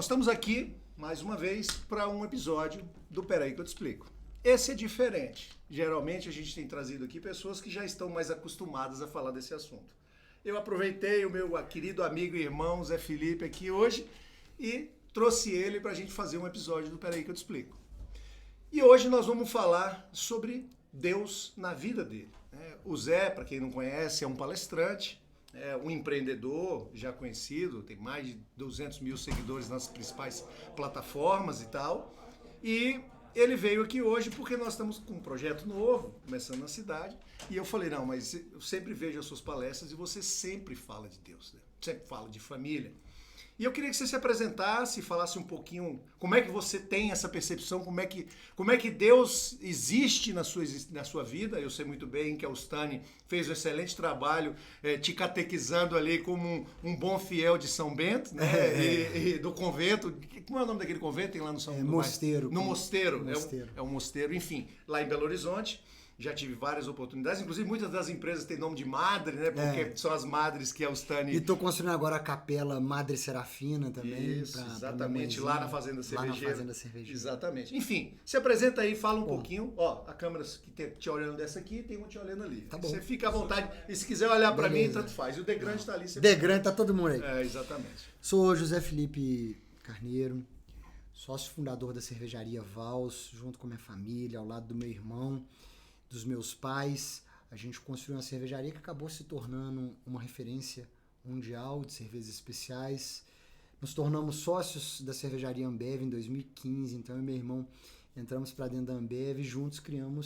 Nós estamos aqui, mais uma vez, para um episódio do Peraí que eu te explico. Esse é diferente. Geralmente a gente tem trazido aqui pessoas que já estão mais acostumadas a falar desse assunto. Eu aproveitei o meu querido amigo e irmão Zé Felipe aqui hoje e trouxe ele para a gente fazer um episódio do Peraí que eu te explico. E hoje nós vamos falar sobre Deus na vida dele. O Zé, para quem não conhece, é um palestrante, é um empreendedor já conhecido, tem mais de 200 mil seguidores nas principais plataformas e tal. E ele veio aqui hoje porque nós estamos com um projeto novo, começando na cidade. E eu falei, não, mas eu sempre vejo as suas palestras e você sempre fala de Deus, né? Sempre fala de família. E eu queria que você se apresentasse e falasse um pouquinho como é que você tem essa percepção, como é que Deus existe na sua vida. Eu sei muito bem que a Ustani fez um excelente trabalho te catequizando ali como um bom fiel de São Bento, né? E do convento. Como é o nome daquele convento? Tem lá no São Mosteiro. No Mosteiro. Mosteiro. É um mosteiro, enfim, lá em Belo Horizonte. Já tive várias oportunidades, inclusive muitas das empresas têm nome de madre, né? Porque são as madres que a Ustani... E estou construindo agora a capela Madre Serafina também. Isso, exatamente, lá na Fazenda Cervejeira. Lá na Fazenda Cervejeira. Exatamente. Enfim, se apresenta aí, fala um pouquinho. Ó, a câmera que tem te olhando dessa aqui, tem uma te olhando ali. Tá bom. Você fica à vontade. E se quiser olhar para mim, tanto faz. E o Degrande está ali. Degrande, tá todo mundo aí. Exatamente. Sou José Felipe Carneiro, sócio fundador da cervejaria Vals, junto com minha família, ao lado do meu irmão, dos meus pais. A gente construiu uma cervejaria que acabou se tornando uma referência mundial de cervejas especiais. Nos tornamos sócios da cervejaria Ambev em 2015, então eu e meu irmão entramos para dentro da Ambev e juntos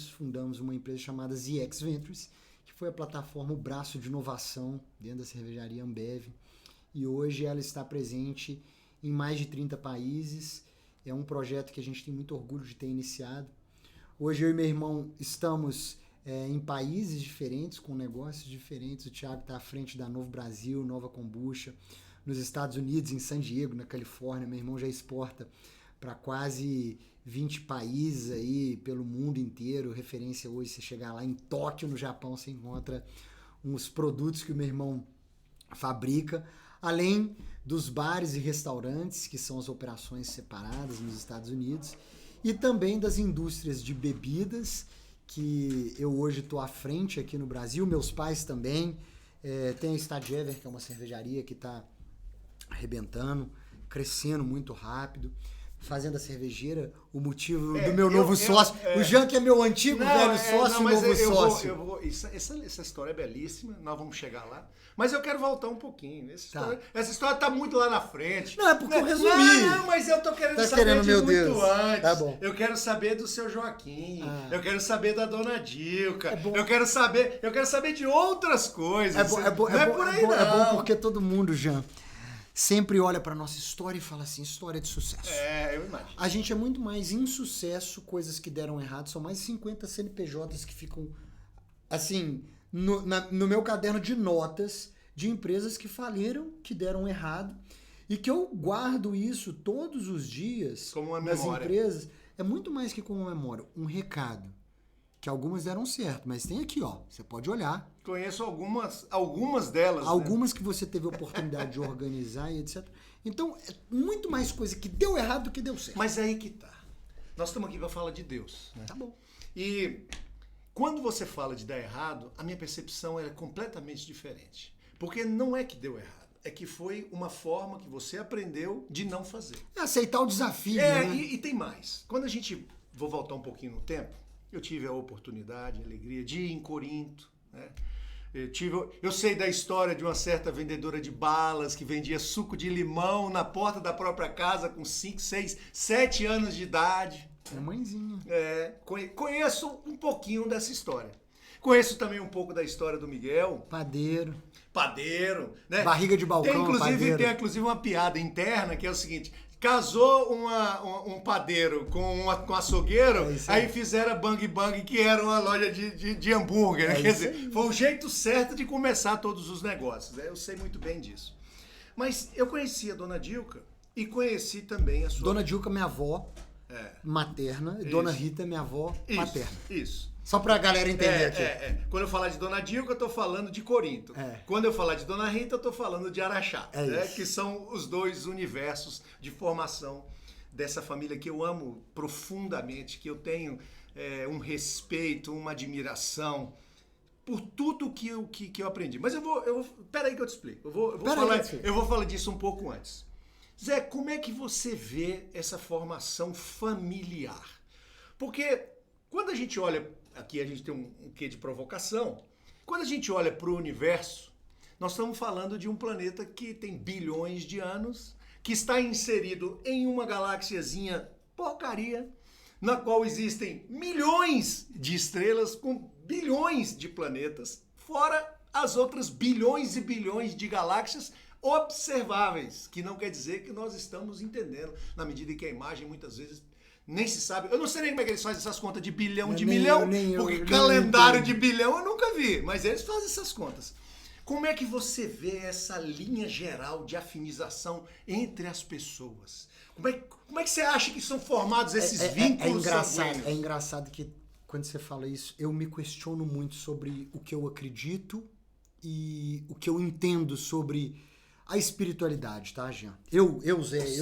fundamos uma empresa chamada ZX Ventures, que foi a plataforma, o braço de inovação dentro da cervejaria Ambev. E hoje ela está presente em mais de 30 países. É um projeto que a gente tem muito orgulho de ter iniciado. Hoje eu e meu irmão estamos em países diferentes, com negócios diferentes. O Thiago está à frente da Novo Brasil, Nova Kombucha, nos Estados Unidos, em San Diego, na Califórnia. Meu irmão já exporta para quase 20 países aí pelo mundo inteiro. Referência hoje, você chegar lá em Tóquio, no Japão, você encontra uns produtos que o meu irmão fabrica, além dos bares e restaurantes, que são as operações separadas nos Estados Unidos, e também das indústrias de bebidas, que eu hoje estou à frente aqui no Brasil, meus pais também. Tem a Stadjever, que é uma cervejaria que está arrebentando, crescendo muito rápido. Fazenda Cervejeira, o motivo do meu novo sócio. O Jean, que é meu antigo velho sócio, novo sócio. Essa história é belíssima, nós vamos chegar lá. Mas eu quero voltar um pouquinho. Essa história tá muito lá na frente. Não, é porque eu resumi. Não, mas eu tô querendo saber de muito antes. Tá bom. Eu quero saber do seu Joaquim. Eu quero saber da dona Dilca. É bom. Eu quero saber de outras coisas. É bom porque todo mundo, Jean, sempre olha pra nossa história e fala assim, história de sucesso. Eu imagino. A gente é muito mais insucesso, coisas que deram errado, são mais 50 CNPJs que ficam, assim, no meu caderno de notas de empresas que faliram, que deram errado, e que eu guardo isso todos os dias como uma nas memória. empresas. É muito mais que como uma memória, um recado. Que algumas deram certo, mas tem aqui, ó, você pode olhar. Conheço algumas delas. Algumas, né? Que você teve a oportunidade de organizar e etc. Então, é muito mais coisa que deu errado do que deu certo. Mas é aí que tá. Nós estamos aqui para falar de Deus, né? Tá bom. E quando você fala de dar errado, a minha percepção é completamente diferente. Porque não é que deu errado, é que foi uma forma que você aprendeu de não fazer. É aceitar o desafio, né? E tem mais. Quando a gente... Vou voltar um pouquinho no tempo. Eu tive a oportunidade, a alegria de ir em Corinto, né? Eu sei da história de uma certa vendedora de balas que vendia suco de limão na porta da própria casa com 5, 6, 7 anos de idade. É mãezinha. Conheço um pouquinho dessa história. Conheço também um pouco da história do Miguel. Padeiro, né? Barriga de balcão, Tem inclusive uma piada interna que é o seguinte... Casou um padeiro com um açougueiro, aí fizeram a Bang Bang, que era uma loja de hambúrguer. Quer dizer, foi o jeito certo de começar todos os negócios. Eu sei muito bem disso. Mas eu conheci a Dona Dilca e conheci também a sua... Dona Dilca, minha avó materna, e Dona Rita, minha avó paterna. Isso. Só pra galera entender aqui. Quando eu falar de Dona Dilca, eu tô falando de Corinto. Quando eu falar de Dona Rita, eu tô falando de Araxá. Que são os dois universos de formação dessa família que eu amo profundamente, que eu tenho um respeito, uma admiração por tudo que eu aprendi. Mas peraí que eu te explico. Eu vou falar disso um pouco antes. Zé, como é que você vê essa formação familiar? Porque quando a gente olha, aqui a gente tem um quê de provocação, quando a gente olha para o universo, nós estamos falando de um planeta que tem bilhões de anos, que está inserido em uma galáxiazinha porcaria, na qual existem milhões de estrelas com bilhões de planetas, fora as outras bilhões e bilhões de galáxias observáveis, que não quer dizer que nós estamos entendendo, na medida em que a imagem muitas vezes nem se sabe. Eu não sei nem como é que eles fazem essas contas de bilhão, porque calendário de bilhão eu nunca vi, mas eles fazem essas contas. Como é que você vê essa linha geral de afinização entre as pessoas? Como é que você acha que são formados esses vínculos sanguíneos? É engraçado que quando você fala isso, eu me questiono muito sobre o que eu acredito e o que eu entendo sobre a espiritualidade, tá, Jean? Eu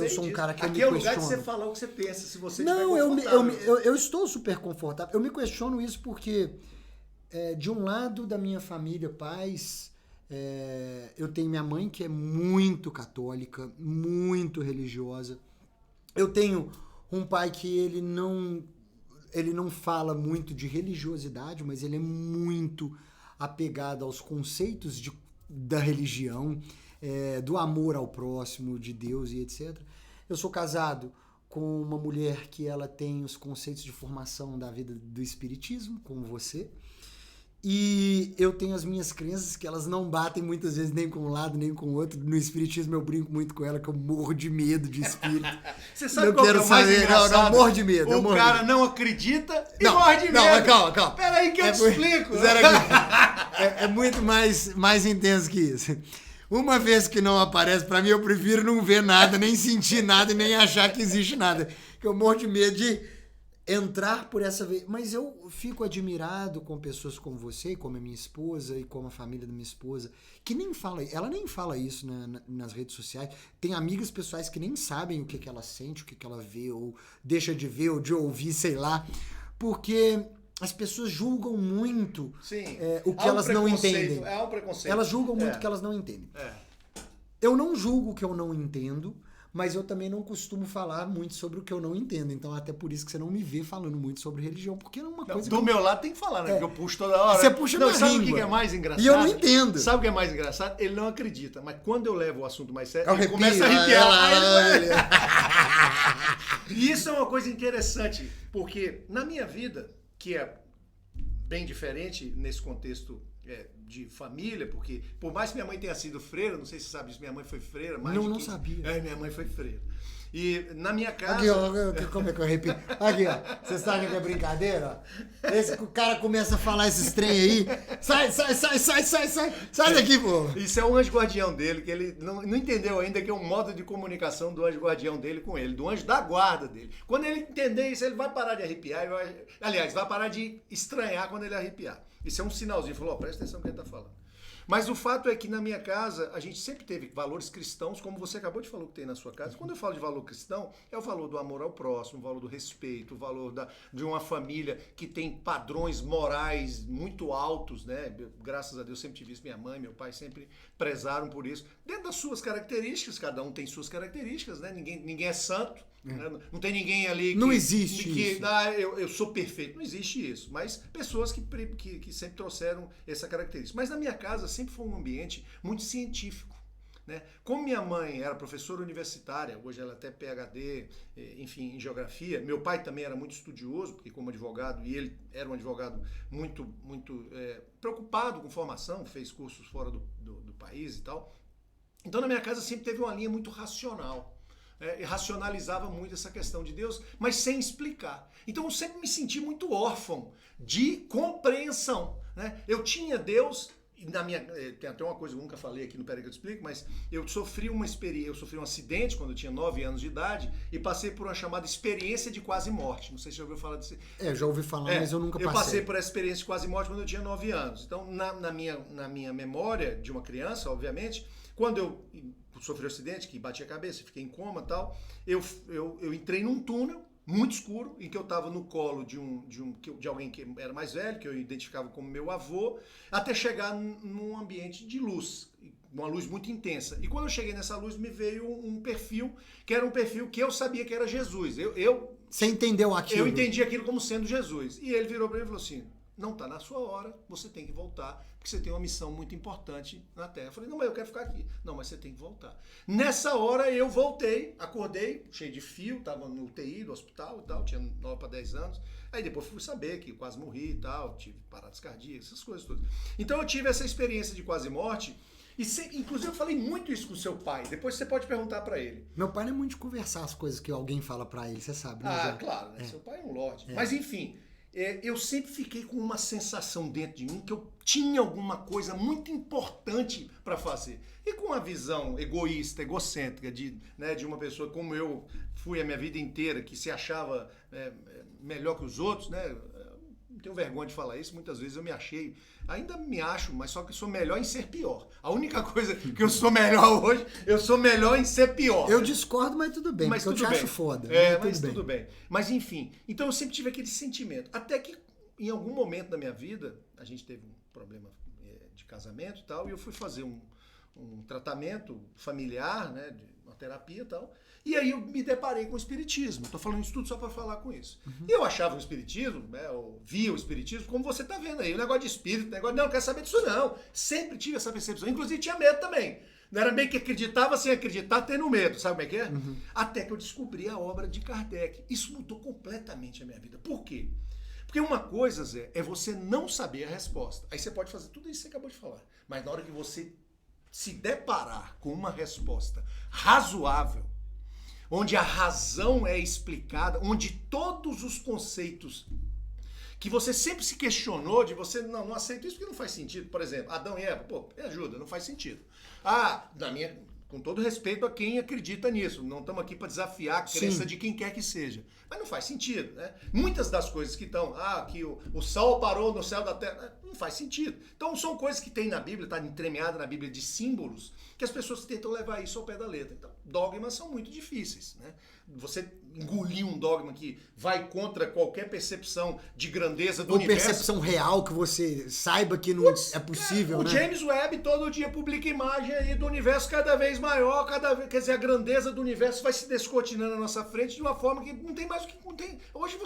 sou um cara que eu me questiono. Aqui é o lugar de você falar o que você pensa, se você estiver confortável. Eu estou super confortável. Eu me questiono isso porque, de um lado da minha família, pais, eu tenho minha mãe que é muito católica, muito religiosa. Eu tenho um pai que ele não fala muito de religiosidade, mas ele é muito apegado aos conceitos da religião, do amor ao próximo, de Deus e etc. Eu sou casado com uma mulher que ela tem os conceitos de formação da vida do espiritismo, como você. E eu tenho as minhas crenças que elas não batem muitas vezes nem com um lado nem com o outro. No espiritismo eu brinco muito com ela que eu morro de medo de espírito. Você sabe qual é o mais engraçado? Não, morro de medo. O cara não acredita e morre de medo. Não, calma. Peraí que eu te explico. É muito mais intenso que isso. Uma vez que não aparece, pra mim eu prefiro não ver nada, nem sentir nada e nem achar que existe nada. Que eu morro de medo de entrar por essa vez. Mas eu fico admirado com pessoas como você, e como a minha esposa, e como a família da minha esposa, que ela nem fala isso nas redes sociais. Tem amigas pessoais que nem sabem o que ela sente, o que ela vê, ou deixa de ver, ou de ouvir, sei lá. Porque as pessoas julgam muito o que elas não entendem. É um preconceito. Elas julgam muito o que elas não entendem. Eu não julgo o que eu não entendo, mas eu também não costumo falar muito sobre o que eu não entendo. Então, até por isso que você não me vê falando muito sobre religião, porque não é uma coisa do meu lado tem que falar, né? Porque eu puxo toda hora. Você puxa na sabe língua. O que é mais engraçado? E eu não entendo. Sabe o que é mais engraçado? Ele não acredita, mas quando eu levo o assunto mais sério, ele começa a arrepiar. E isso é uma coisa interessante, porque na minha vida, que é bem diferente nesse contexto de família, porque por mais que minha mãe tenha sido freira, não sei se você sabe disso, minha mãe foi freira. Não sabia. Minha mãe foi freira. E na minha casa... Aqui, ó, como é que eu repito? Aqui, ó, você sabe que é brincadeira? O cara começa a falar esses trem aí, sai daqui, pô. Isso é um anjo guardião dele, que ele não entendeu ainda, que é um modo de comunicação do anjo guardião dele com ele, do anjo da guarda dele. Quando ele entender isso, ele vai parar de arrepiar, vai parar de estranhar quando ele arrepiar. Isso é um sinalzinho, falou, presta atenção no que ele está falando. Mas o fato é que na minha casa, a gente sempre teve valores cristãos, como você acabou de falar que tem na sua casa. Quando eu falo de valor cristão, é o valor do amor ao próximo, o valor do respeito, o valor de uma família que tem padrões morais muito altos, né? Graças a Deus sempre tive isso, minha mãe, meu pai sempre prezaram por isso. Dentro das suas características, cada um tem suas características, né? Ninguém é santo. Não tem ninguém ali que... Não existe isso. Eu sou perfeito. Não existe isso. Mas pessoas que sempre trouxeram essa característica. Mas na minha casa sempre foi um ambiente muito científico. Né? Como minha mãe era professora universitária, hoje ela até PhD, enfim, em geografia. Meu pai também era muito estudioso, porque como advogado, e ele era um advogado muito preocupado com formação, fez cursos fora do país e tal. Então na minha casa sempre teve uma linha muito racional. E racionalizava muito essa questão de Deus, mas sem explicar. Então eu sempre me senti muito órfão de compreensão. Né? Eu tinha Deus, tem até uma coisa que eu nunca falei aqui no Peraí que eu te explico, mas eu sofri um acidente quando eu tinha 9 anos de idade e passei por uma chamada experiência de quase morte. Não sei se você já ouviu falar disso. Já ouvi falar, mas eu nunca passei. Eu passei por essa experiência de quase morte quando eu tinha 9 anos. Então, na minha memória de uma criança, obviamente, quando eu sofri um acidente, que bati a cabeça, fiquei em coma e tal, eu entrei num túnel muito escuro, em que eu estava no colo de alguém que era mais velho, que eu identificava como meu avô, até chegar num ambiente de luz, uma luz muito intensa. E quando eu cheguei nessa luz, me veio um perfil, que era um perfil que eu sabia que era Jesus. Você entendeu aquilo? Eu entendi aquilo como sendo Jesus. E ele virou para mim e falou assim, não está na sua hora, você tem que voltar, porque você tem uma missão muito importante na Terra. Eu falei, não, mas eu quero ficar aqui. Não, mas você tem que voltar. Nessa hora eu voltei, acordei, cheio de fio, estava no UTI do hospital e tal, tinha 9 para 10 anos. Aí depois fui saber que quase morri e tal, tive paradas cardíacas, essas coisas todas. Então eu tive essa experiência de quase morte, e inclusive eu falei muito isso com o seu pai, depois você pode perguntar para ele. Meu pai não é muito de conversar as coisas que alguém fala para ele, você sabe, né? Claro, né? Seu pai é um lorde. Mas enfim... eu sempre fiquei com uma sensação dentro de mim que eu tinha alguma coisa muito importante para fazer. E com a visão egoísta, egocêntrica de uma pessoa como eu fui a minha vida inteira, que se achava melhor que os outros, né? Não tenho vergonha de falar isso, muitas vezes eu me achei, ainda me acho, mas só que sou melhor em ser pior. A única coisa que eu sou melhor hoje, eu sou melhor em ser pior. Eu discordo, mas tudo bem, porque eu te acho foda. Mas tudo bem. Mas enfim, então eu sempre tive aquele sentimento. Até que em algum momento da minha vida, a gente teve um problema de casamento e tal, e eu fui fazer um tratamento familiar, né, de uma terapia e tal, e aí eu me deparei com o espiritismo. Estou falando isso tudo só para falar com isso. E eu achava o espiritismo, né, eu via o espiritismo, como você está vendo aí, o negócio de espírito, não quero saber disso não. Sempre tive essa percepção, inclusive tinha medo também. Não era meio que acreditava sem acreditar, tendo medo, sabe como é que é? Até que eu descobri a obra de Kardec. Isso mudou completamente a minha vida. Por quê? Porque uma coisa, Zé, é você não saber a resposta. Aí você pode fazer tudo isso que você acabou de falar. Mas na hora que você se deparar com uma resposta razoável, onde a razão é explicada, onde todos os conceitos que você sempre se questionou, de você, não aceito isso porque não faz sentido. Por exemplo, Adão e Eva, me ajuda, não faz sentido. Com todo respeito a quem acredita nisso, não estamos aqui para desafiar a crença de quem quer que seja. Mas não faz sentido, né? Muitas das coisas que estão, que o sol parou no céu da terra, não faz sentido. Então são coisas que tem na Bíblia, está entremeada na Bíblia de símbolos, que as pessoas tentam levar isso ao pé da letra. Então, dogmas são muito difíceis, né? Você engolir um dogma que vai contra qualquer percepção de grandeza do universo. Ou percepção real, que você saiba que não é possível, né? O James Webb todo dia publica imagem aí do universo cada vez maior, quer dizer, a grandeza do universo vai se descortinando na nossa frente de uma forma que não tem mais o que... Não tem, hoje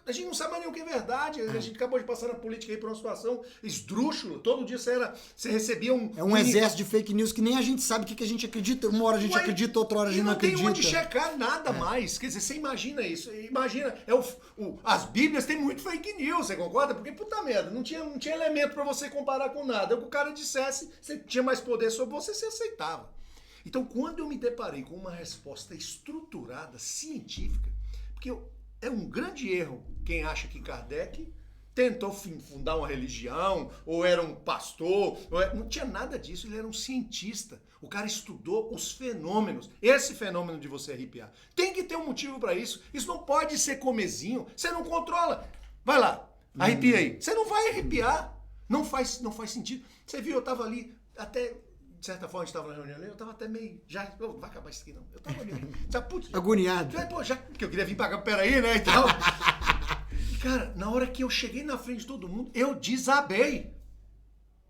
a gente não sabe mais nem o que é verdade. A gente acabou de passar na política aí por uma situação esdrúxula. Todo dia você recebia um... É um exército de fake news que nem a gente sabe o que a gente acredita. Uma hora a gente acredita, outra hora a gente não acredita. Não tem onde checar nada mais. Quer dizer, você imagina isso. Imagina, as Bíblias têm muito fake news, você concorda? Porque, puta merda, não tinha elemento pra você comparar com nada. O que o cara dissesse, você tinha mais poder sobre você, você aceitava. Então, quando eu me deparei com uma resposta estruturada, científica, porque é um grande erro quem acha que Kardec tentou fundar uma religião, ou era um pastor, não tinha nada disso, ele era um cientista. O cara estudou os fenômenos. Esse fenômeno de você arrepiar. Tem que ter um motivo para isso. Isso não pode ser comezinho. Você não controla. Vai lá, arrepia aí. Você não vai arrepiar. Não faz sentido. Você viu, eu tava ali, até... De certa forma, a gente estava na reunião ali, eu estava até meio... não vai acabar isso aqui, não. Eu estava ali, agoniado. Porque eu queria vir para cá, peraí, né, e tal. E, cara, na hora que eu cheguei na frente de todo mundo, eu desabei.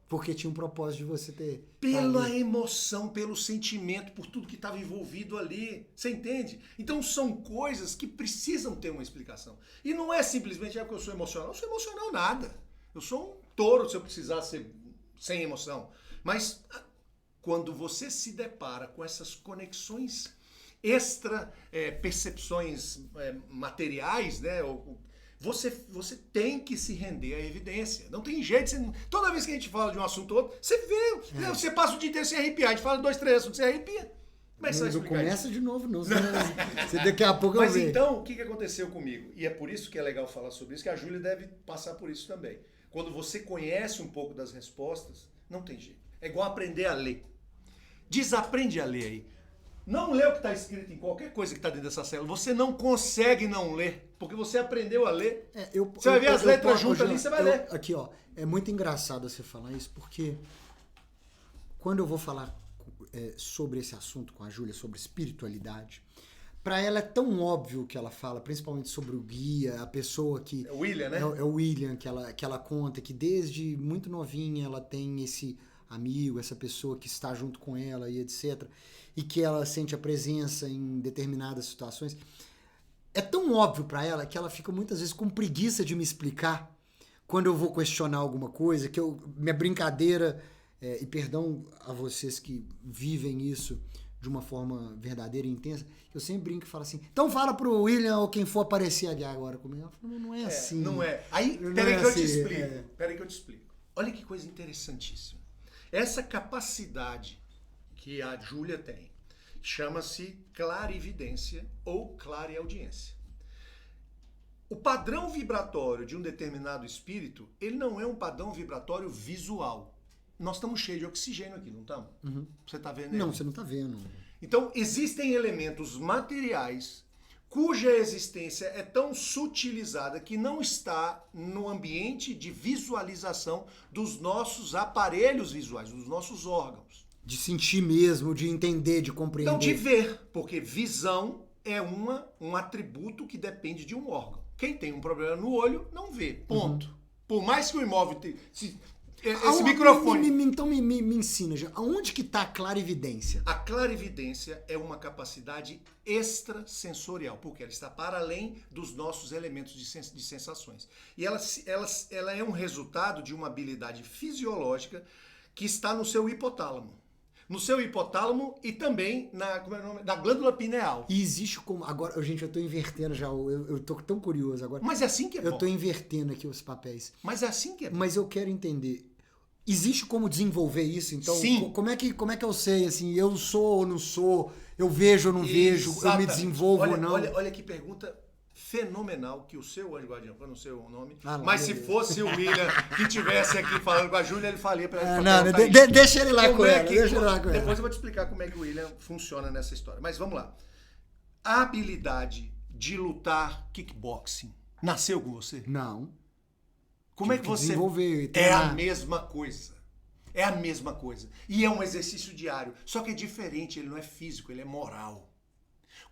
Porque tinha um propósito de você ter... Pela emoção, pelo sentimento, por tudo que estava envolvido ali. Você entende? Então, são coisas que precisam ter uma explicação. E não é simplesmente porque eu sou emocional. Eu não sou emocional nada. Eu sou um touro se eu precisar ser sem emoção. Mas... quando você se depara com essas conexões extra percepções materiais, né? Você tem que se render à evidência. Não tem jeito. Toda vez que a gente fala de um assunto ou outro, você vê, você passa o dia inteiro sem arrepiar. A gente fala 2, 3 assuntos, você arrepia. Mas não começa isso de novo, não. Você daqui a pouco Mas então, o que aconteceu comigo? E é por isso que é legal falar sobre isso, que a Júlia deve passar por isso também. Quando você conhece um pouco das respostas, Não tem jeito. É igual aprender a ler. Desaprende a ler aí. Não lê o que está escrito em qualquer coisa que está dentro dessa célula. Você não consegue não ler, porque você aprendeu a ler. Você vai ver as letras juntas ali, você vai ler. Aqui, ó, é muito engraçado você falar isso, porque quando eu vou falar sobre esse assunto com a Júlia, sobre espiritualidade, para ela é tão óbvio que ela fala, principalmente sobre o guia, a pessoa que... É o William, né? É o William que ela conta, que desde muito novinha ela tem esse amigo, essa pessoa que está junto com ela e etc. E que ela sente a presença em determinadas situações. É tão óbvio para ela que ela fica muitas vezes com preguiça de me explicar quando eu vou questionar alguma coisa, que minha brincadeira, e perdão a vocês que vivem isso de uma forma verdadeira e intensa, eu sempre brinco e falo assim, então fala pro William ou quem for aparecer ali agora comigo. Ela fala, não é assim. Não é. Aí, peraí que eu te explico. Peraí que eu te explico. Olha que coisa interessantíssima. Essa capacidade que a Júlia tem chama-se clarividência ou clareaudiência. O padrão vibratório de um determinado espírito, ele não é um padrão vibratório visual. Nós estamos cheios de oxigênio aqui, não estamos? Uhum. Você está vendo? Não, você não está vendo. Então, existem elementos materiais cuja existência é tão sutilizada que não está no ambiente de visualização dos nossos aparelhos visuais, dos nossos órgãos. De sentir mesmo, de entender, de compreender. Não, de ver, porque visão é um atributo que depende de um órgão. Quem tem um problema no olho, não vê, ponto. Uhum. Por mais que o imóvel... Esse microfone... Então me ensina, já. Aonde que está a clarividência? A clarividência é uma capacidade extrasensorial, porque ela está para além dos nossos elementos de sensações. E ela é um resultado de uma habilidade fisiológica que está no seu hipotálamo. No seu hipotálamo e também na glândula pineal. E existe como... Agora, gente, eu estou invertendo já, eu estou tão curioso agora. Mas é assim que é bom. Eu estou invertendo aqui os papéis. Mas é assim que é bom. Mas eu quero entender... Existe como desenvolver isso? Então, sim. Como é que eu sei, assim, eu sou ou não sou, eu vejo ou não vejo, eu me desenvolvo ou não? Olha que pergunta fenomenal que o seu anjo guardião, eu não sei o nome, lá, mas se fosse o William que estivesse aqui falando com a Júlia, ele faria para ela. Não, deixa ele lá com ela, deixa ele lá com ela. Depois eu vou te explicar como é que o William funciona nessa história. Mas vamos lá. A habilidade de lutar kickboxing nasceu com você? Não. Como é que você... Desenvolver, é a mesma coisa. É a mesma coisa. E é um exercício diário. Só que é diferente, ele não é físico, ele é moral.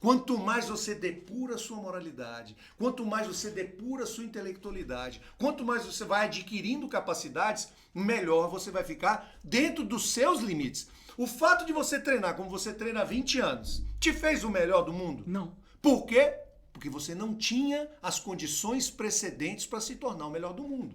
Quanto mais você depura a sua moralidade, quanto mais você depura a sua intelectualidade, quanto mais você vai adquirindo capacidades, melhor você vai ficar dentro dos seus limites. O fato de você treinar como você treina há 20 anos, te fez o melhor do mundo? Não. Por quê? Porque você não tinha as condições precedentes para se tornar o melhor do mundo.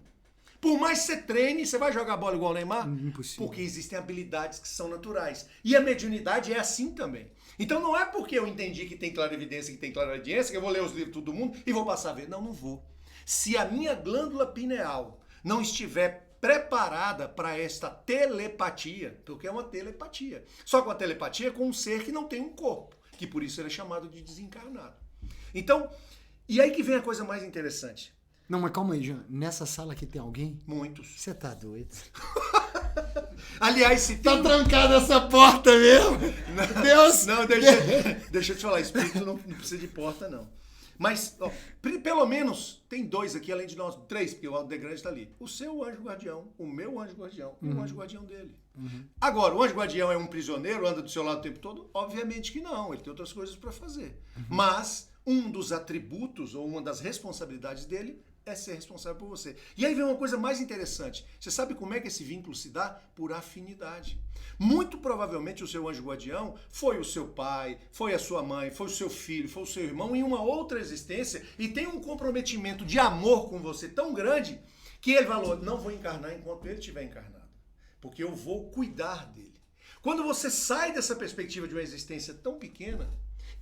Por mais que você treine, você vai jogar bola igual o Neymar? Impossível. Porque existem habilidades que são naturais. E a mediunidade é assim também. Então não é porque eu entendi que tem clarividência, que tem clareaudiência, que eu vou ler os livros de todo mundo e vou passar a ver. Não, não vou. Se a minha glândula pineal não estiver preparada para esta telepatia, porque é uma telepatia. Só que uma telepatia é com um ser que não tem um corpo, que por isso ele é chamado de desencarnado. Então, e aí que vem a coisa mais interessante. Não, mas calma aí, Jean. Nessa sala aqui tem alguém? Muitos. Você tá doido? Aliás, se tem... Tá trancada essa porta mesmo? Não, Deus! Não, deixa eu te falar. Espírito não precisa de porta, não. Mas, ó, pelo menos, tem 2 aqui, além de nós. 3, porque o Aldo Grande está ali. O seu anjo guardião, o meu anjo guardião e o anjo guardião dele. Uhum. Agora, o anjo guardião é um prisioneiro, anda do seu lado o tempo todo? Obviamente que não. Ele tem outras coisas para fazer. Uhum. Mas um dos atributos ou uma das responsabilidades dele é ser responsável por você. E aí vem uma coisa mais interessante. Você sabe como é que esse vínculo se dá? Por afinidade. Muito provavelmente o seu anjo guardião foi o seu pai, foi a sua mãe, foi o seu filho, foi o seu irmão em uma outra existência e tem um comprometimento de amor com você tão grande que ele falou, não vou encarnar enquanto ele estiver encarnado, porque eu vou cuidar dele. Quando você sai dessa perspectiva de uma existência tão pequena,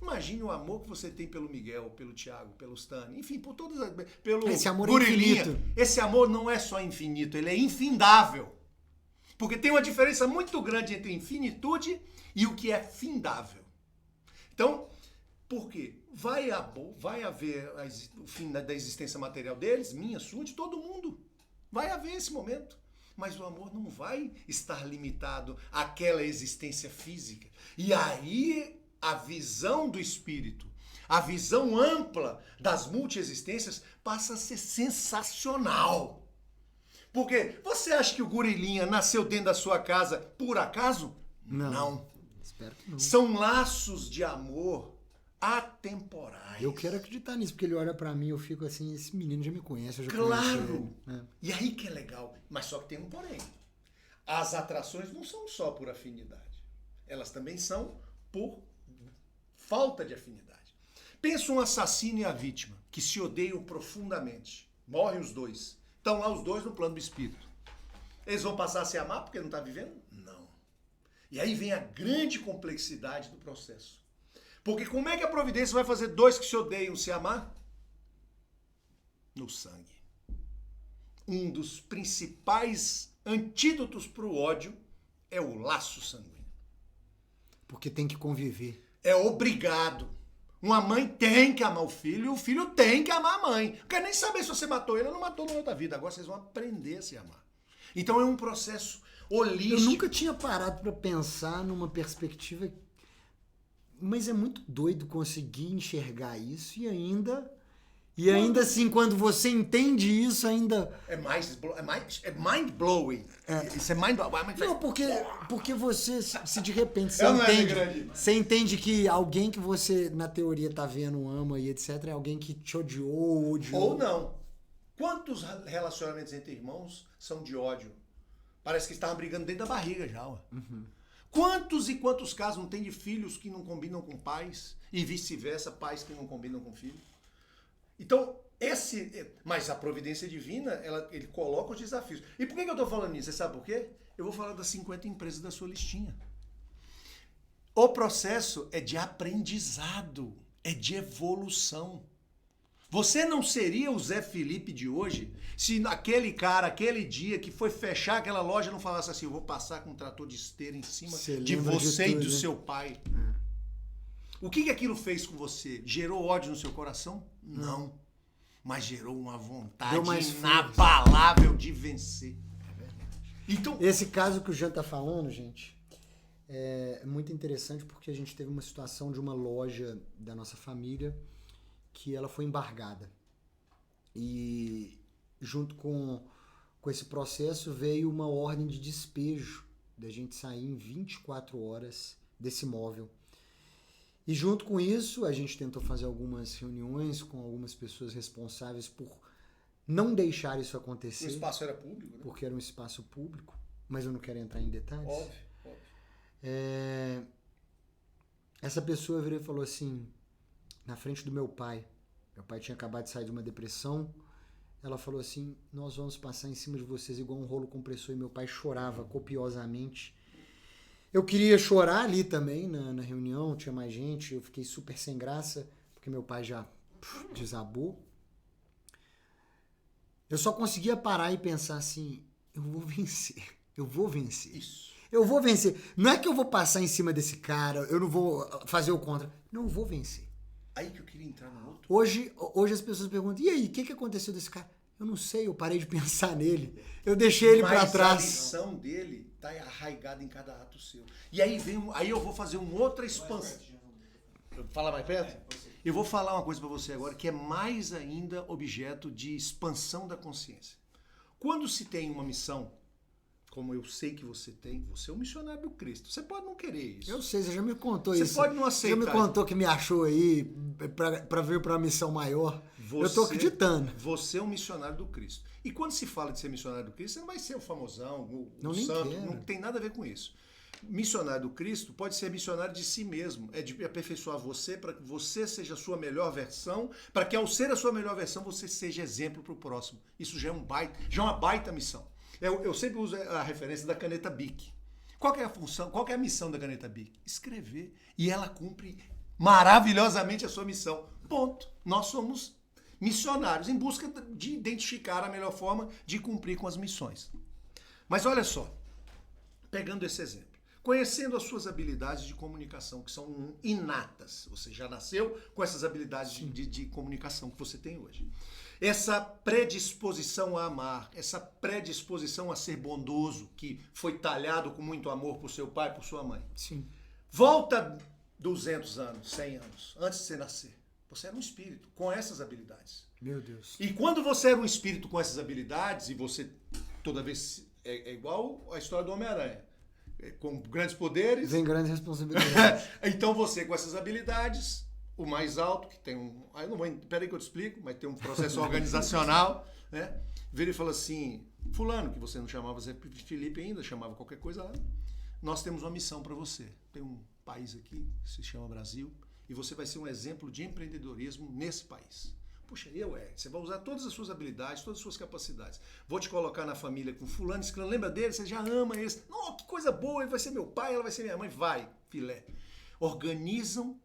imagine o amor que você tem pelo Miguel, pelo Thiago, pelo Stani, enfim, por todas as... pelo esse amor Gorilinha. É infinito. Esse amor não é só infinito, ele é infindável. Porque tem uma diferença muito grande entre infinitude e o que é findável. Então, por quê? Vai haver o fim da existência material deles, minha, sua, de todo mundo. Vai haver esse momento. Mas o amor não vai estar limitado àquela existência física. E aí a visão do espírito, a visão ampla das multiexistências passa a ser sensacional. Porque você acha que o gorilinha nasceu dentro da sua casa por acaso? Não. Espero que não. São laços de amor atemporais. Eu quero acreditar nisso, porque ele olha pra mim e eu fico assim, esse menino já me conhece, eu já conheço Claro! ele. E aí que é legal. Mas só que tem um porém. As atrações não são só por afinidade. Elas também são por falta de afinidade. Pensa um assassino e a vítima, que se odeiam profundamente. Morrem os dois. Estão lá os dois no plano do espírito. Eles vão passar a se amar porque não está vivendo? Não. E aí vem a grande complexidade do processo. Porque como é que a providência vai fazer dois que se odeiam se amar? No sangue. Um dos principais antídotos para o ódio é o laço sanguíneo. Porque tem que conviver. É obrigado. Uma mãe tem que amar o filho e o filho tem que amar a mãe. Não quer nem saber se você matou ele ou não matou na outra vida. Agora vocês vão aprender a se amar. Então é um processo holístico. Eu nunca tinha parado pra pensar numa perspectiva, mas é muito doido conseguir enxergar isso e ainda assim, quando você entende isso, ainda... É mind-blowing. Isso é mind-blowing. Não, porque você, se de repente Eu não é grande. você entende que alguém que você, na teoria, tá vendo, ama e etc, é alguém que te odiou. Ou não. Quantos relacionamentos entre irmãos são de ódio? Parece que estavam brigando dentro da barriga já, ó. Uhum. Quantos e quantos casos não tem de filhos que não combinam com pais e vice-versa, pais que não combinam com filhos? Então, mas a providência divina, ele coloca os desafios. E por que eu estou falando isso? Você sabe por quê? Eu vou falar das 50 empresas da sua listinha. O processo é de aprendizado, é de evolução. Você não seria o Zé Felipe de hoje se aquele cara, aquele dia que foi fechar aquela loja não falasse assim, eu vou passar com um trator de esteira em cima de você e do seu pai. O que aquilo fez com você? Gerou ódio no seu coração? Não. Mas gerou uma vontade inabalável de vencer. É verdade. Então, esse caso que o Jean tá falando, gente, é muito interessante porque a gente teve uma situação de uma loja da nossa família que ela foi embargada. E junto com esse processo veio uma ordem de despejo da gente sair em 24 horas desse imóvel. E junto com isso, a gente tentou fazer algumas reuniões com algumas pessoas responsáveis por não deixar isso acontecer. O espaço era público, né? Porque era um espaço público, mas eu não quero entrar em detalhes. Óbvio. Essa pessoa virou e falou assim, na frente do meu pai tinha acabado de sair de uma depressão, ela falou assim, nós vamos passar em cima de vocês igual um rolo compressor, e meu pai chorava copiosamente. Eu queria chorar ali também na reunião, tinha mais gente, eu fiquei super sem graça, porque meu pai já desabou. Eu só conseguia parar e pensar assim, eu vou vencer. Isso. Eu vou vencer. Não é que eu vou passar em cima desse cara, eu não vou fazer o contra. Não, eu vou vencer. Aí que eu queria entrar no outro. Hoje as pessoas perguntam, e aí, o que aconteceu desse cara? Eu não sei, eu parei de pensar nele. Eu deixei ele pra trás. Mas a lição dele tá arraigada em cada ato seu. E aí aí eu vou fazer uma outra expansão. Fala mais perto? Eu vou falar uma coisa pra você agora que é mais ainda objeto de expansão da consciência. Quando se tem uma missão, como eu sei que você tem, você é um missionário do Cristo. Você pode não querer isso. Eu sei, você já me contou você isso. Você pode não aceitar. Você já me contou que me achou aí pra vir pra uma missão maior. Eu tô acreditando. Você é um missionário do Cristo. E quando se fala de ser missionário do Cristo, você não vai ser o famosão, o santo, não tem nada a ver com isso. Missionário do Cristo pode ser missionário de si mesmo, é de aperfeiçoar você para que você seja a sua melhor versão, para que ao ser a sua melhor versão você seja exemplo para o próximo. Isso já é uma baita missão. Eu sempre uso a referência da caneta Bic. Qual que é a função, qual que é a missão da caneta Bic? Escrever. E ela cumpre maravilhosamente a sua missão. Ponto. Nós somos missionários em busca de identificar a melhor forma de cumprir com as missões. Mas olha só, pegando esse exemplo. Conhecendo as suas habilidades de comunicação, que são inatas. Você já nasceu com essas habilidades de comunicação que você tem hoje. Essa predisposição a amar, essa predisposição a ser bondoso, que foi talhado com muito amor por seu pai e por sua mãe. Sim. Volta 200 anos, 100 anos, antes de você nascer. Você era um espírito com essas habilidades. Meu Deus. E quando você era um espírito com essas habilidades, e você toda vez... É igual a história do Homem-Aranha. Com grandes poderes... Vem grandes responsabilidades. Então você, com essas habilidades, o mais alto, que tem um... Aí não vou... Peraí que eu te explico, mas tem um processo organizacional, né? Vira e fala assim, fulano, que você não chamava Zé Felipe ainda, chamava qualquer coisa lá, nós temos uma missão para você. Tem um país aqui, que se chama Brasil, e você vai ser um exemplo de empreendedorismo nesse país. Puxa, você vai usar todas as suas habilidades, todas as suas capacidades. Vou te colocar na família com fulano, ciclano, lembra dele? Você já ama esse. Não, que coisa boa, ele vai ser meu pai, ela vai ser minha mãe. Vai, filé. Organizam.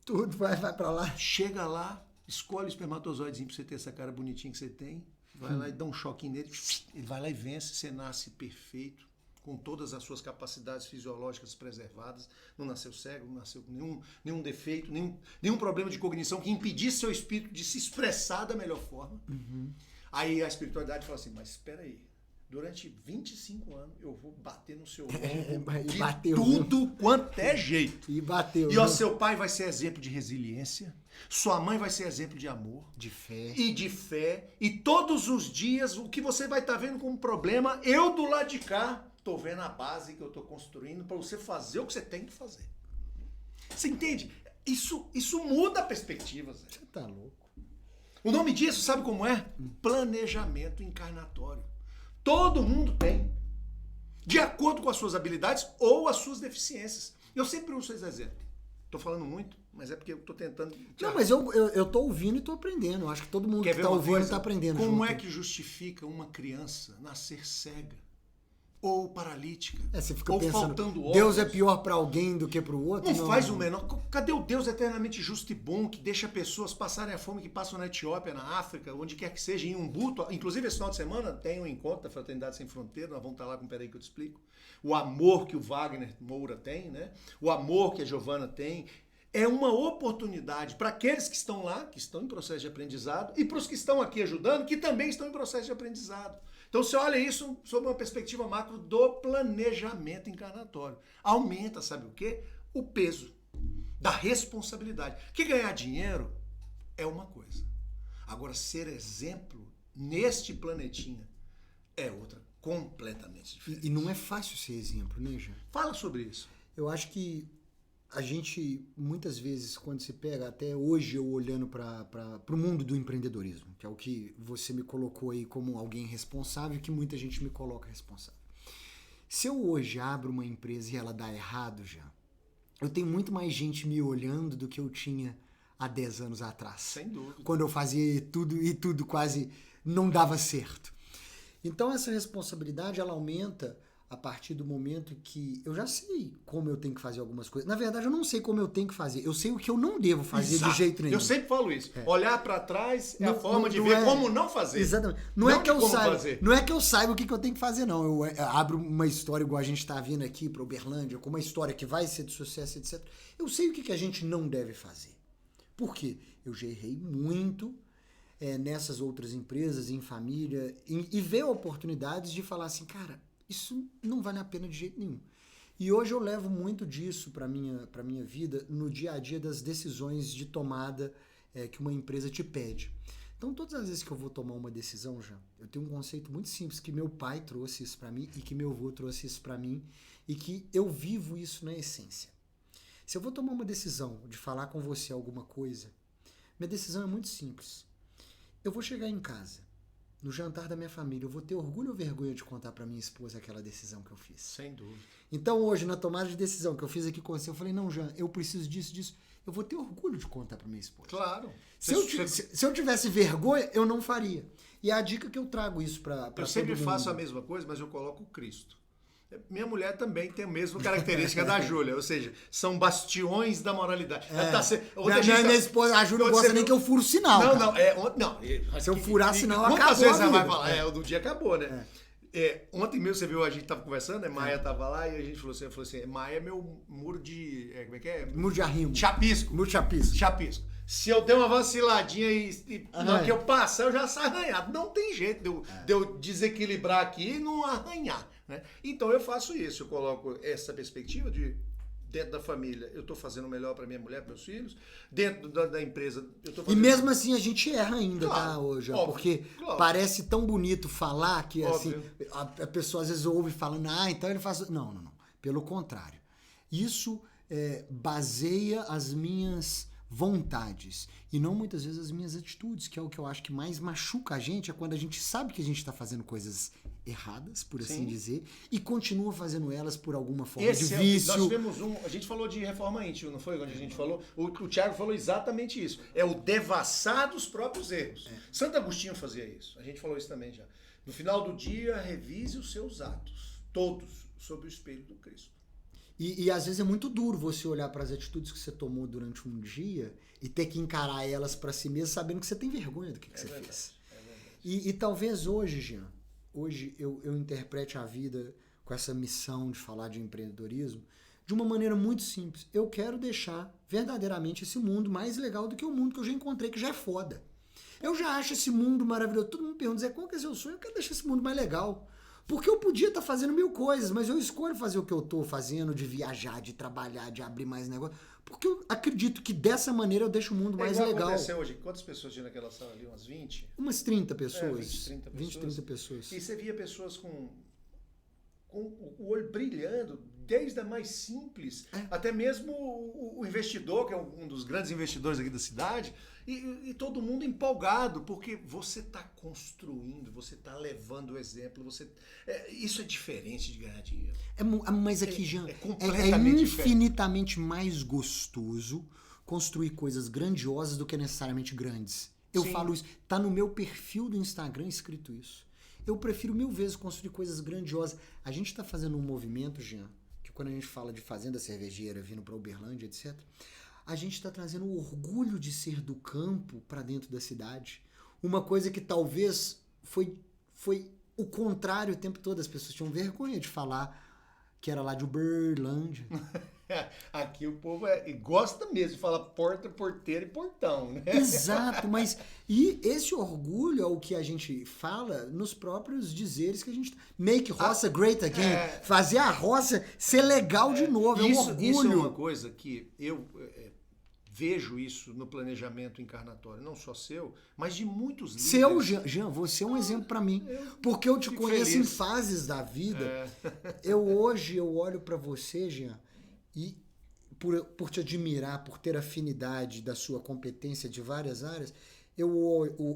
Tudo vai pra lá. Chega lá, escolhe o espermatozoidezinho pra você ter essa cara bonitinha que você tem. Vai lá e dá um choquinho nele. Ele vai lá e vence, você nasce perfeito, com todas as suas capacidades fisiológicas preservadas, não nasceu cego, não nasceu com nenhum defeito, nenhum problema de cognição que impedisse seu espírito de se expressar da melhor forma. Uhum. Aí a espiritualidade fala assim, mas espera aí, durante 25 anos eu vou bater no seu ombro de bateu, tudo quanto é jeito. E bateu. E o seu pai vai ser exemplo de resiliência, sua mãe vai ser exemplo de amor. De fé. E de fé. E todos os dias, o que você vai estar vendo como problema, eu do lado de cá, estou vendo a base que eu estou construindo para você fazer o que você tem que fazer. Você entende? Isso muda a perspectiva, Zé. Você tá louco. O nome disso, sabe como é? Planejamento encarnatório. Todo mundo tem. De acordo com as suas habilidades ou as suas deficiências. Eu sempre uso esse exemplo. Estou falando muito, mas é porque eu estou tentando... Não, mas eu tô ouvindo e tô aprendendo. Eu acho que todo mundo que tá ouvindo tá aprendendo. Como junto. é que justifica uma criança nascer cega? Ou paralítica? Você fica ou pensando, faltando órgãos? Deus é pior para alguém do que para o outro? Não faz o menor... Cadê o Deus eternamente justo e bom que deixa pessoas passarem a fome que passam na Etiópia, na África, onde quer que seja, em Umbuto? Inclusive, esse final de semana tem um encontro da Fraternidade Sem Fronteira, nós vamos estar lá com Peraí que eu te explico. O amor que o Wagner Moura tem, né? O amor que a Giovana tem. É uma oportunidade para aqueles que estão lá, que estão em processo de aprendizado, e para os que estão aqui ajudando, que também estão em processo de aprendizado. Então você olha isso sob uma perspectiva macro do planejamento encarnatório. Aumenta, sabe o quê? O peso da responsabilidade. Que ganhar dinheiro é uma coisa. Agora, ser exemplo neste planetinha é outra, completamente diferente. E não é fácil ser exemplo, né, Jean? Fala sobre isso. Eu acho que a gente, muitas vezes, quando se pega, até hoje eu olhando para o mundo do empreendedorismo, que é o que você me colocou aí como alguém responsável, que muita gente me coloca responsável. Se eu hoje abro uma empresa e ela dá errado já, eu tenho muito mais gente me olhando do que eu tinha há 10 anos atrás. Sem dúvida. Quando eu fazia tudo e tudo quase não dava certo. Então essa responsabilidade, ela aumenta a partir do momento que eu já sei como eu tenho que fazer algumas coisas. Na verdade, eu não sei como eu tenho que fazer. Eu sei o que eu não devo fazer. Exato. De jeito nenhum. Eu sempre falo isso. Olhar para trás é a forma de ver como não fazer. Exatamente. Não é que eu saiba o que eu tenho que fazer, não. Eu abro uma história igual a gente está vindo aqui para Uberlândia, com uma história que vai ser de sucesso, etc. Eu sei o que a gente não deve fazer. Por quê? Eu já errei muito nessas outras empresas, em família, e ver oportunidades de falar assim, cara, isso não vale a pena de jeito nenhum. E hoje eu levo muito disso para minha vida no dia a dia das decisões de tomada que uma empresa te pede. Então, todas as vezes que eu vou tomar uma decisão, já, eu tenho um conceito muito simples, que meu pai trouxe isso para mim e que meu avô trouxe isso para mim e que eu vivo isso na essência. Se eu vou tomar uma decisão de falar com você alguma coisa, minha decisão é muito simples. Eu vou chegar em casa, no jantar da minha família, eu vou ter orgulho ou vergonha de contar para minha esposa aquela decisão que eu fiz? Sem dúvida. Então hoje, na tomada de decisão que eu fiz aqui com você, eu falei, não, Jean, eu preciso disso. Eu vou ter orgulho de contar para minha esposa. Claro. Se eu tivesse vergonha, eu não faria. E a dica que eu trago isso para todo mundo. Eu sempre faço a mesma coisa, mas eu coloco o Cristo. Minha mulher também tem a mesma característica da Júlia, ou seja, são bastiões da moralidade. Minha esposa, a Júlia, não gosta nem que eu furo sinal. Não. Se eu furar sinal, acabou. Quantas vezes ela vai falar? O do dia acabou, né? Ontem mesmo você viu, a gente tava conversando, né? Maia tava lá e a gente falou assim, Maia é meu muro de... como é que é? Muro de arrimo. Chapisco. Muro de chapisco. Chapisco. Se eu der uma vaciladinha na hora que eu passar, eu já saio arranhado. Não tem jeito de eu desequilibrar aqui e não arranhar, né? Então eu faço isso, eu coloco essa perspectiva de dentro da família, eu estou fazendo o melhor para minha mulher, para meus filhos. Dentro da empresa, eu estou fazendo... E mesmo assim a gente erra ainda, claro, tá, hoje? Óbvio, porque claro. parece tão bonito falar que Óbvio. assim, a pessoa às vezes ouve falando, então ele faz... Não. Pelo contrário. Isso baseia as minhas vontades e não muitas vezes as minhas atitudes, que é o que eu acho que mais machuca a gente, é quando a gente sabe que a gente está fazendo coisas erradas, por assim dizer, e continua fazendo elas por alguma forma de vício. Nós tivemos a gente falou de reforma íntima, não foi? Onde a gente falou, o Thiago falou exatamente isso, é o devassar dos próprios erros. Santo Agostinho fazia isso, a gente falou isso também já. No final do dia, revise os seus atos, todos, sob o espelho do Cristo. E às vezes é muito duro você olhar para as atitudes que você tomou durante um dia e ter que encarar elas para si mesmo, sabendo que você tem vergonha do que você fez. E talvez hoje, Jean, eu interprete a vida com essa missão de falar de empreendedorismo de uma maneira muito simples. Eu quero deixar verdadeiramente esse mundo mais legal do que o mundo que eu já encontrei, que já é foda. Eu já acho esse mundo maravilhoso. Todo mundo me pergunta, Zé, qual que é o seu sonho? Eu quero deixar esse mundo mais legal. Porque eu podia estar fazendo 1000 coisas, mas eu escolho fazer o que eu estou fazendo, de viajar, de trabalhar, de abrir mais negócio. Porque eu acredito que dessa maneira eu deixo o mundo mais legal. Aconteceu hoje. Quantas pessoas tinha naquela sala ali? Umas 20? Umas 30 pessoas. 20, 30 pessoas. E você via pessoas com o olho brilhando, desde a mais simples, até mesmo o investidor, que é um dos grandes investidores aqui da cidade, e todo mundo empolgado, porque você está construindo, você está levando o exemplo, isso é diferente de ganhar dinheiro. Mas aqui, Jean, é infinitamente mais gostoso construir coisas grandiosas do que necessariamente grandes. Eu falo isso, tá no meu perfil do Instagram escrito isso. Eu prefiro 1000 vezes construir coisas grandiosas. A gente está fazendo um movimento, Jean, que quando a gente fala de fazenda cervejeira vindo para Uberlândia, etc., a gente está trazendo o orgulho de ser do campo para dentro da cidade. Uma coisa que talvez foi o contrário o tempo todo. As pessoas tinham vergonha de falar que era lá de Uberlândia. Aqui o povo gosta mesmo de falar porta, porteira e portão, né? Exato, mas e esse orgulho é o que a gente fala nos próprios dizeres que a gente... Make roça great again. Fazer a roça ser legal de novo, é um orgulho. Isso é uma coisa que eu vejo isso no planejamento encarnatório, não só seu, mas de muitos líderes. Seu, Jean, você é um exemplo para mim, porque eu te conheço feliz. em fases da vida. Hoje eu olho para você, Jean, e por te admirar, por ter afinidade da sua competência de várias áreas,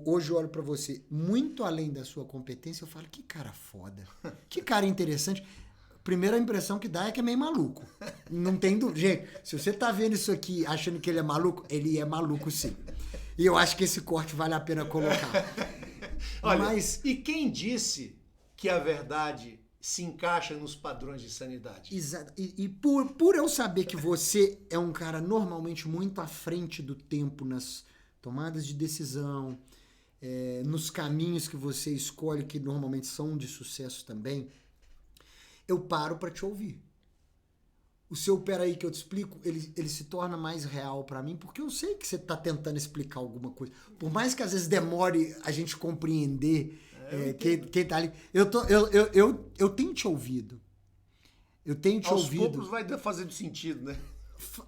hoje eu olho para você muito além da sua competência, eu falo, que cara foda, que cara interessante. Primeira impressão que dá é que é meio maluco. Não tem dúvida. Gente, se você tá vendo isso aqui achando que ele é maluco, ele é maluco sim. E eu acho que esse corte vale a pena colocar. Olha, e quem disse que a verdade se encaixa nos padrões de sanidade? Exato. E por eu saber que você é um cara normalmente muito à frente do tempo nas tomadas de decisão, nos caminhos que você escolhe, que normalmente são de sucesso também, eu paro para te ouvir. O seu peraí que eu te explico, ele se torna mais real para mim, porque eu sei que você tá tentando explicar alguma coisa. Por mais que às vezes demore a gente compreender quem tá ali. Eu tenho te ouvido. Eu tenho te ouvido. Aos poucos vai fazendo sentido, né?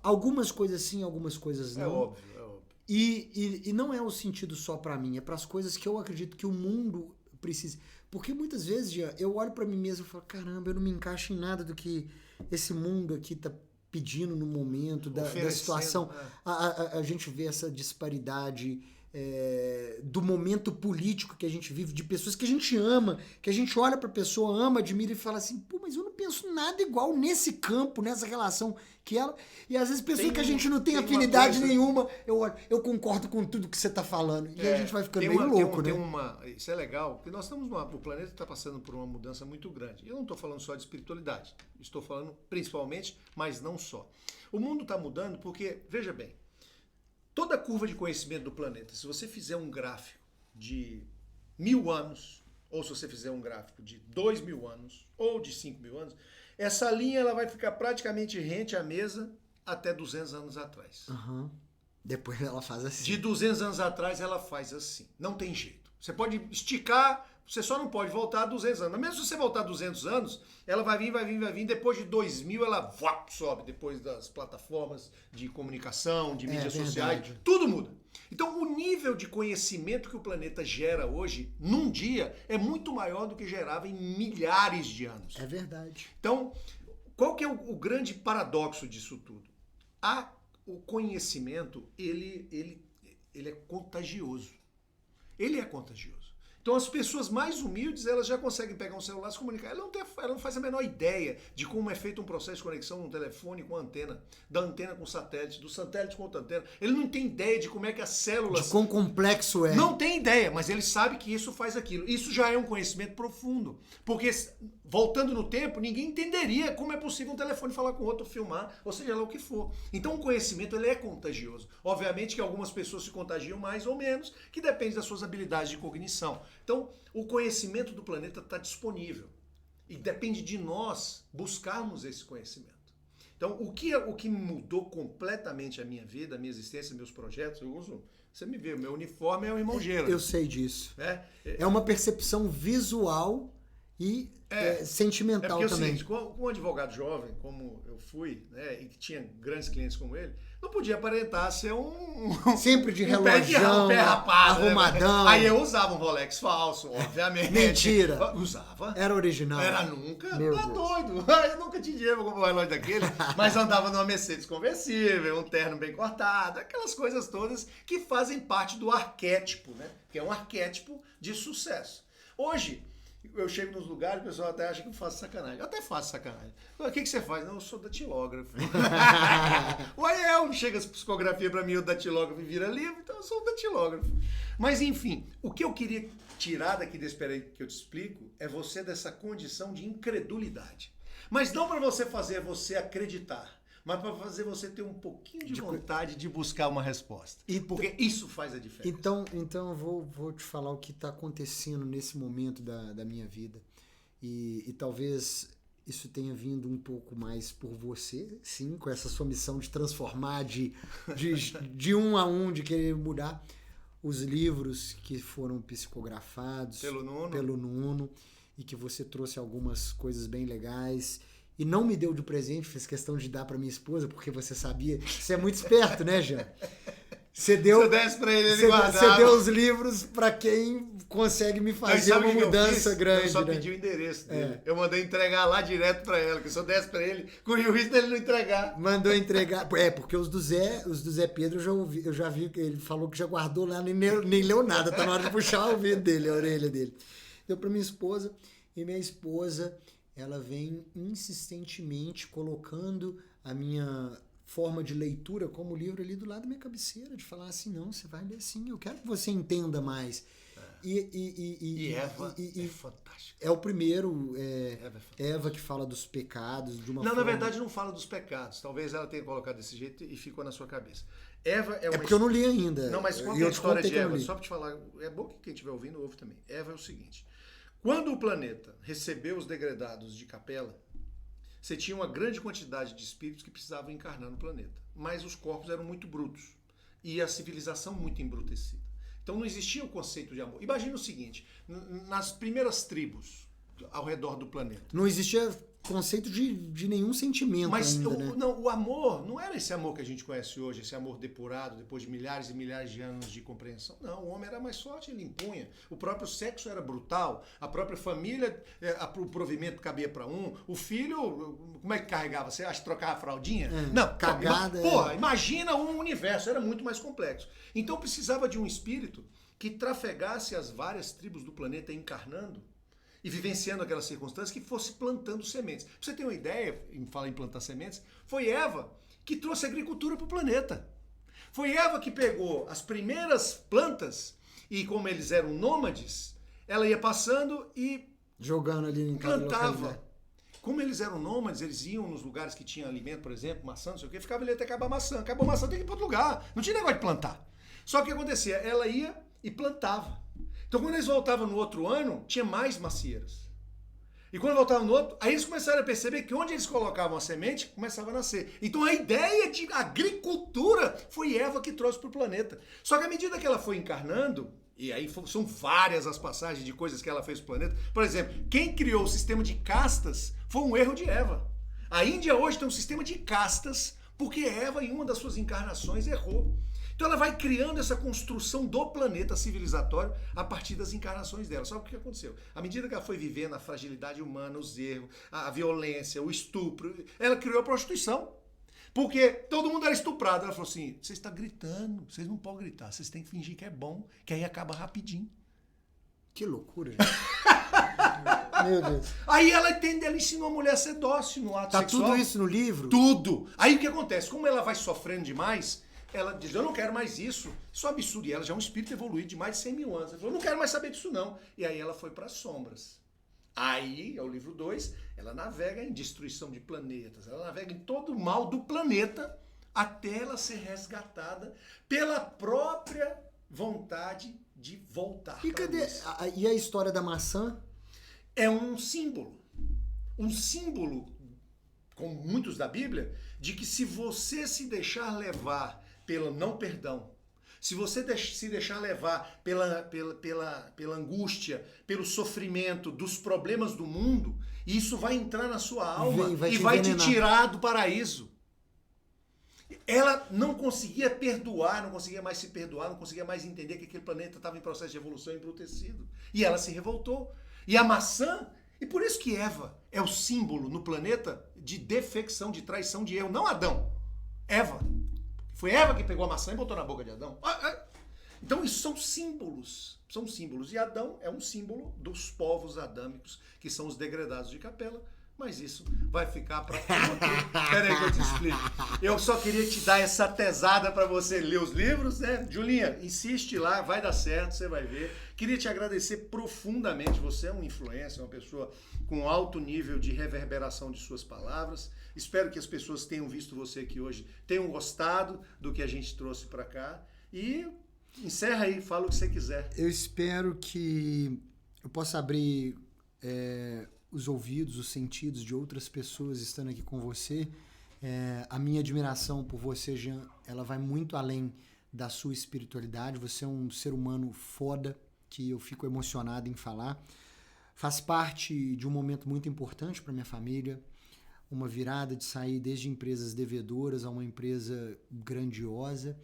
Algumas coisas sim, algumas coisas não. É óbvio. E não é o sentido só para mim, é para as coisas que eu acredito que o mundo precisa. Porque muitas vezes eu olho para mim mesmo e falo, caramba, eu não me encaixo em nada do que esse mundo aqui tá pedindo no momento, da situação. A gente vê essa disparidade do momento político que a gente vive, de pessoas que a gente ama, que a gente olha pra pessoa, ama, admira e fala assim, pô, mas eu não penso nada igual nesse campo, nessa relação que ela... E às vezes pessoas que a gente não tem afinidade nenhuma, eu concordo com tudo que você tá falando. E a gente vai ficando meio louco, né? Isso é legal, porque nós estamos o planeta está passando por uma mudança muito grande. Eu não estou falando só de espiritualidade, estou falando principalmente, mas não só. O mundo está mudando porque, veja bem, toda a curva de conhecimento do planeta, se você fizer um gráfico de 1000 anos ou se você fizer um gráfico de 2.000 anos ou de 5.000 anos, essa linha ela vai ficar praticamente rente à mesa até 200 anos atrás. Uhum. Depois ela faz assim. De 200 anos atrás ela faz assim. Não tem jeito. Você pode esticar, você só não pode voltar a 200 anos. Mas mesmo se você voltar a 200 anos, ela vai vir. Depois de 2000 ela sobe. Depois das plataformas de comunicação, de mídias sociais, tudo muda. Então o nível de conhecimento que o planeta gera hoje, num dia, é muito maior do que gerava em milhares de anos. É verdade. Então, qual que é o grande paradoxo disso tudo? O conhecimento, ele é contagioso. Ele é contagioso. Então as pessoas mais humildes, elas já conseguem pegar um celular e se comunicar. Ela não faz a menor ideia de como é feito um processo de conexão no telefone com a antena, da antena com o satélite, do satélite com outra antena. Ele não tem ideia de como é que as células... De quão complexo é. Não tem ideia, mas ele sabe que isso faz aquilo. Isso já é um conhecimento profundo. Porque, voltando no tempo, ninguém entenderia como é possível um telefone falar com outro, filmar, ou seja lá o que for. Então o conhecimento, ele é contagioso. Obviamente que algumas pessoas se contagiam mais ou menos, que depende das suas habilidades de cognição. Então, o conhecimento do planeta está disponível. E depende de nós buscarmos esse conhecimento. Então, o que mudou completamente a minha vida, a minha existência, meus projetos, eu uso... Você me vê, o meu uniforme é um irmão Gera. Eu sei disso. É uma percepção visual e sentimental porque também. É o seguinte, com um advogado jovem, como eu fui, né, e que tinha grandes clientes como ele, não podia aparentar ser sempre de relógio, pé rapado, arrumadão. Né? Aí eu usava um Rolex falso, obviamente. Mentira. Usava. Era original. Era nunca. Meu Tá Deus. doido. Eu nunca tinha dinheiro pra comprar um relógio daquele, mas andava numa Mercedes conversível, um terno bem cortado, aquelas coisas todas que fazem parte do arquétipo, né? Que é um arquétipo de sucesso. Hoje, eu chego nos lugares, o pessoal até acha que eu faço sacanagem. Eu até faço sacanagem. O que você faz? Não, eu sou datilógrafo. Ué, chega as psicografias pra mim, o datilógrafo vira livro, então eu sou um datilógrafo. Mas enfim, o que eu queria tirar daqui desse peraí que eu te explico é você dessa condição de incredulidade. Mas não para você fazer você acreditar, mas para fazer você ter um pouquinho de vontade de buscar uma resposta. Porque isso faz a diferença. Então eu vou te falar o que está acontecendo nesse momento da minha vida. E talvez isso tenha vindo um pouco mais por você, sim, com essa sua missão de transformar, de um a um, de querer mudar os livros que foram psicografados pelo Nuno e que você trouxe algumas coisas bem legais. E não me deu de presente, fez questão de dar pra minha esposa, porque você sabia. Você é muito esperto, né, Jean? Você desse pra ele guardava. Você deu os livros pra quem consegue me fazer uma mudança grande. Eu só né? pedi o endereço dele. Eu mandei entregar lá direto pra ela, que se eu desse pra ele, corria o risco dele não entregar. Mandou entregar. Porque os do Zé Pedro eu já vi que ele falou que já guardou lá, nem leu nada. Tá na hora de puxar o ouvido dele, a orelha dele. Deu pra minha esposa, e minha esposa... ela vem insistentemente colocando a minha forma de leitura como livro ali do lado da minha cabeceira, de falar assim, não, você vai ler sim, eu quero que você entenda mais. Eva é fantástico. É o primeiro, Eva que fala dos pecados de uma forma... Não, na verdade não fala dos pecados, talvez ela tenha colocado desse jeito e ficou na sua cabeça. Eva é uma... porque eu não li ainda. Não, mas conta a história de Eva, só para te falar, é bom que quem estiver ouvindo ouve também. Eva é o seguinte... Quando o planeta recebeu os degredados de Capela, você tinha uma grande quantidade de espíritos que precisavam encarnar no planeta. Mas os corpos eram muito brutos e a civilização muito embrutecida. Então não existia o conceito de amor. Imagina o seguinte, nas primeiras tribos ao redor do planeta. Não existia conceito de nenhum sentimento ainda, né? O amor não era esse amor que a gente conhece hoje, esse amor depurado, depois de milhares e milhares de anos de compreensão. Não, o homem era mais forte, ele impunha. O próprio sexo era brutal, a própria família, o provimento cabia para um, o filho, como é que carregava? Você acha que trocava a fraldinha? Não, cagada. Porra, imagina um universo, era muito mais complexo. Então precisava de um espírito que trafegasse as várias tribos do planeta encarnando e vivenciando aquelas circunstâncias, que fosse plantando sementes. Pra você ter uma ideia, em falar em plantar sementes, foi Eva que trouxe a agricultura para o planeta. Foi Eva que pegou as primeiras plantas e, como eles eram nômades, ela ia passando e jogando ali em cada plantava. Como eles eram nômades, eles iam nos lugares que tinham alimento, por exemplo, maçã, não sei o que, ficava ali até acabar a maçã. Acabou a maçã, tem que ir para outro lugar. Não tinha negócio de plantar. Só que o que acontecia? Ela ia e plantava. Então quando eles voltavam no outro ano, tinha mais macieiras. E quando voltavam no outro, aí eles começaram a perceber que onde eles colocavam a semente, começava a nascer. Então a ideia de agricultura foi Eva que trouxe para o planeta. Só que à medida que ela foi encarnando, e aí são várias as passagens de coisas que ela fez para o planeta. Por exemplo, quem criou o sistema de castas foi um erro de Eva. A Índia hoje tem um sistema de castas porque Eva, em uma das suas encarnações, errou. Então ela vai criando essa construção do planeta civilizatório a partir das encarnações dela. Sabe o que aconteceu? À medida que ela foi vivendo a fragilidade humana, os erros, a violência, o estupro, ela criou a prostituição. Porque todo mundo era estuprado. Ela falou assim, vocês estão gritando, vocês não podem gritar, vocês têm que fingir que é bom, que aí acaba rapidinho. Que loucura. Meu Deus. Aí ela ensinou a mulher a ser dócil no ato sexual. Tá tudo isso no livro? Tudo. Aí o que acontece? Como ela vai sofrendo demais, ela diz, eu não quero mais isso. Isso é um absurdo. E ela já é um espírito evoluído de mais de 100 mil anos. Ela falou, eu não quero mais saber disso não. E aí ela foi para as sombras. Aí, é o livro 2, ela navega em destruição de planetas. Ela navega em todo o mal do planeta até ela ser resgatada pela própria vontade de voltar. E cadê? E a história da maçã? É um símbolo. Um símbolo, como muitos da Bíblia, de que se você se deixar levar pelo não perdão, se você se deixar levar pela angústia, pelo sofrimento, dos problemas do mundo, isso vai entrar na sua alma e vai te tirar do paraíso. Ela não conseguia perdoar, não conseguia mais se perdoar, não conseguia mais entender que aquele planeta estava em processo de evolução embrutecido. E ela se revoltou. E a maçã, e por isso que Eva é o símbolo no planeta de defecção, de traição, de erro. Não Adão, Eva. Foi Eva que pegou a maçã e botou na boca de Adão. Então isso são símbolos. São símbolos. E Adão é um símbolo dos povos adâmicos, que são os degredados de Capela. Mas isso vai ficar para... Espera aí que eu te explico. Eu só queria te dar essa tesada para você ler os livros, né? Julinha, insiste lá, vai dar certo, você vai ver. Queria te agradecer profundamente. Você é um influencer, uma pessoa com alto nível de reverberação de suas palavras. Espero que as pessoas tenham visto você aqui hoje, tenham gostado do que a gente trouxe para cá. E encerra aí, fala o que você quiser. Eu espero que eu possa abrir... os ouvidos, os sentidos de outras pessoas estando aqui com você. A minha admiração por você, Jean, ela vai muito além da sua espiritualidade. Você é um ser humano foda, que eu fico emocionado em falar. Faz parte de um momento muito importante para minha família, uma virada de sair desde empresas devedoras a uma empresa grandiosa,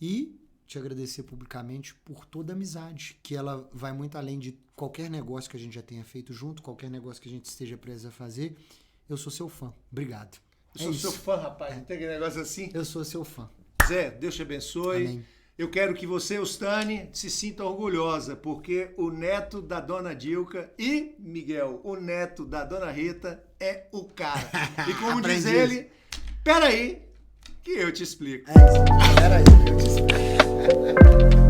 e te agradecer publicamente por toda a amizade, que ela vai muito além de qualquer negócio que a gente já tenha feito junto, qualquer negócio que a gente esteja preso a fazer. Eu sou seu fã. Obrigado. Eu sou seu fã, rapaz. Não tem aquele negócio assim? Eu sou seu fã. Zé, Deus te abençoe. Amém. Eu quero que você, Eustane, se sinta orgulhosa, porque o neto da Dona Dilca e Miguel, o neto da Dona Rita, é o cara. E como diz ele, peraí, que eu te explico. Peraí, que eu te explico.